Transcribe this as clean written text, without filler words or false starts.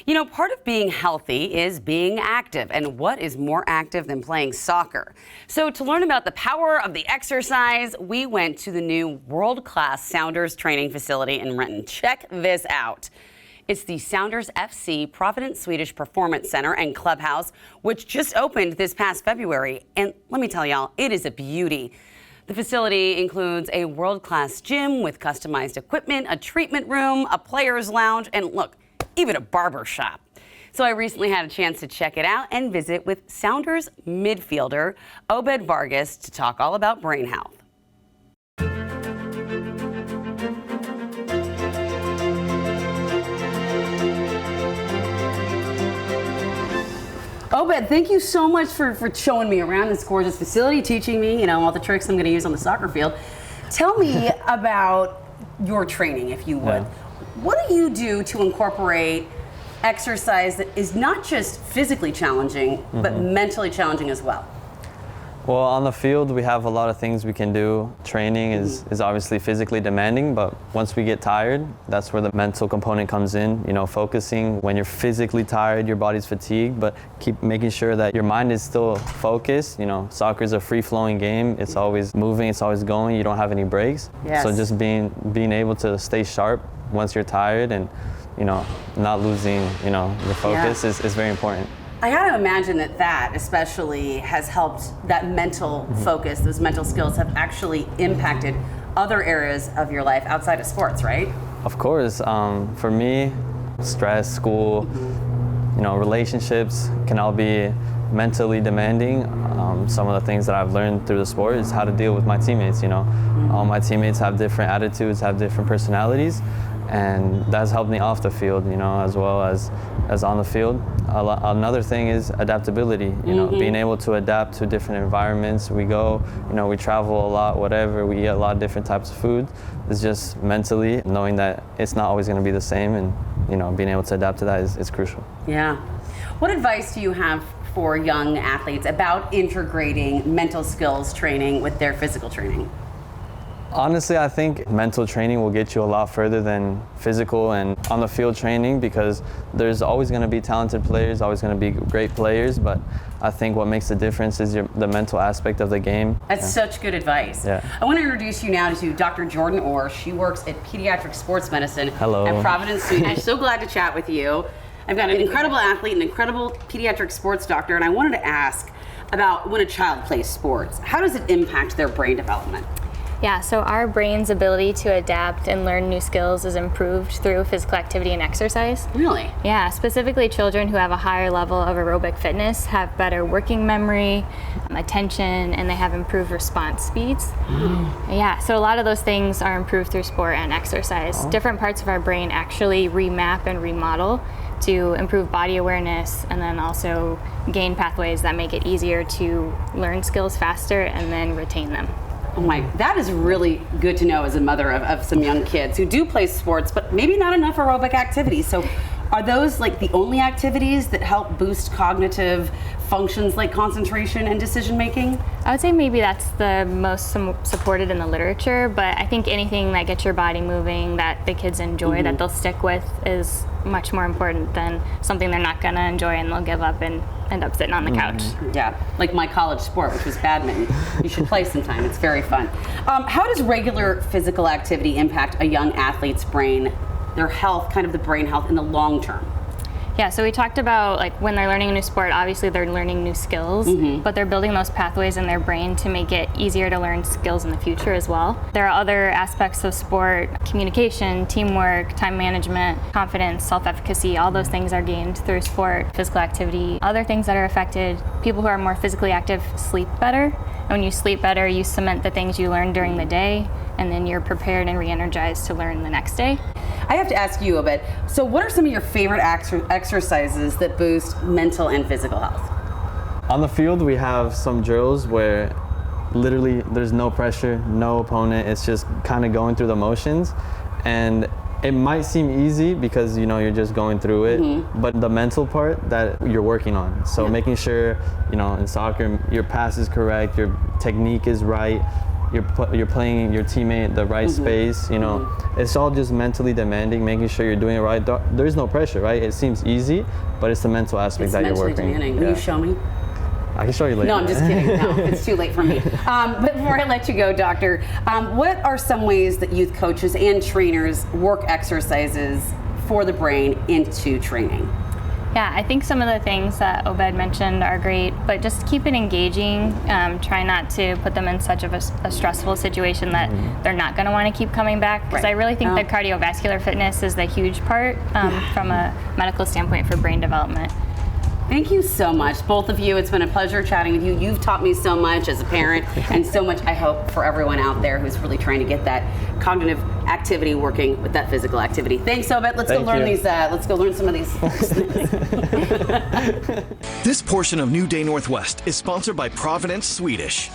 You know, part of being healthy is being active, and what is more active than playing soccer? So to learn about the power of the exercise, we went to the new world-class Sounders training facility in Renton. Check this out. It's the Sounders FC Providence Swedish Performance Center and Clubhouse, which just opened this past February. And let me tell y'all, it is a beauty. The facility includes a world-class gym with customized equipment, a treatment room, a player's lounge, and look, even a barber shop. So I recently had a chance to check it out and visit with Sounders midfielder Obed Vargas to talk all about brain health. Obed, thank you so much for showing me around this gorgeous facility, teaching me, all the tricks I'm going to use on the soccer field. Tell me about your training, if you would. Yeah. What do you do to incorporate exercise that is not just physically challenging, but mentally challenging as well? Well, on the field, we have a lot of things we can do. Training is obviously physically demanding, but once we get tired, that's where the mental component comes in. Focusing when you're physically tired, your body's fatigued, but keep making sure that your mind is still focused. Soccer is a free-flowing game. It's always moving, it's always going. You don't have any breaks. Yes. So just being able to stay sharp once you're tired and, not losing, your focus is very important. I gotta imagine that especially has helped that mental focus, those mental skills have actually impacted other areas of your life outside of sports, right? Of course. For me, stress, school, relationships can all be mentally demanding. Some of the things that I've learned through the sport is how to deal with my teammates. All my teammates have different attitudes, have different personalities, and that's helped me off the field, as well as on the field. Another thing is adaptability, being able to adapt to different environments. We go, we travel a lot, whatever, we eat a lot of different types of food. It's just mentally knowing that it's not always going to be the same, and being able to adapt to that is crucial. Yeah. What advice do you have for young athletes about integrating mental skills training with their physical training? Honestly, I think mental training will get you a lot further than physical and on the field training, because there's always going to be talented players, always going to be great players, but I think what makes the difference is the mental aspect of the game. That's such good advice. Yeah. I want to introduce you now to Dr. Jordan Orr. She works at Pediatric Sports Medicine Hello. at Providence Swedish. I'm so glad to chat with you. I've got an incredible athlete, an incredible pediatric sports doctor, and I wanted to ask about when a child plays sports, how does it impact their brain development? Yeah, so our brain's ability to adapt and learn new skills is improved through physical activity and exercise. Really? Yeah, specifically children who have a higher level of aerobic fitness have better working memory, attention, and they have improved response speeds. Yeah, so a lot of those things are improved through sport and exercise. Different parts of our brain actually remap and remodel to improve body awareness, and then also gain pathways that make it easier to learn skills faster and then retain them. Oh my, that is really good to know as a mother of some young kids who do play sports, but maybe not enough aerobic activities. So are those like the only activities that help boost cognitive functions like concentration and decision making? I would say maybe that's the most supported in the literature, but I think anything that gets your body moving, that the kids enjoy, that they'll stick with, is much more important than something they're not gonna enjoy and they'll give up and end up sitting on the couch. Yeah, like my college sport, which was badminton. You should play sometime, it's very fun. How does regular physical activity impact a young athlete's brain, their health, kind of the brain health in the long term? Yeah, so we talked about like when they're learning a new sport, obviously they're learning new skills, but they're building those pathways in their brain to make it easier to learn skills in the future as well. There are other aspects of sport: communication, teamwork, time management, confidence, self-efficacy. All those things are gained through sport, physical activity. Other things that are affected: people who are more physically active sleep better. And when you sleep better, you cement the things you learned during the day, and then you're prepared and re-energized to learn the next day. I have to ask you a bit, so what are some of your favorite exercises that boost mental and physical health? On the field, we have some drills where literally there's no pressure, no opponent. It's just kind of going through the motions. And it might seem easy because you're just going through it, but the mental part that you're working on. So making sure, in soccer, your pass is correct, your technique is right, you're playing your teammate the right space. You know, it's all just mentally demanding, making sure you're doing it right. There's no pressure, right? It seems easy, but it's the mental aspect that you're working. Demanding. Will you show me? I can show you later. No, I'm just kidding. No, it's too late for me. But before I let you go, Doctor, what are some ways that youth coaches and trainers work exercises for the brain into training? Yeah, I think some of the things that Obed mentioned are great, but just keep it engaging. Try not to put them in such of a stressful situation that they're not going to want to keep coming back. Because I really think that cardiovascular fitness is the huge part from a medical standpoint for brain development. Thank you so much, both of you. It's been a pleasure chatting with you. You've taught me so much as a parent, and so much I hope for everyone out there who's really trying to get that cognitive activity working with that physical activity. Thanks, Obed. Let's go learn these. Let's go learn some of these. This portion of New Day Northwest is sponsored by Providence Swedish.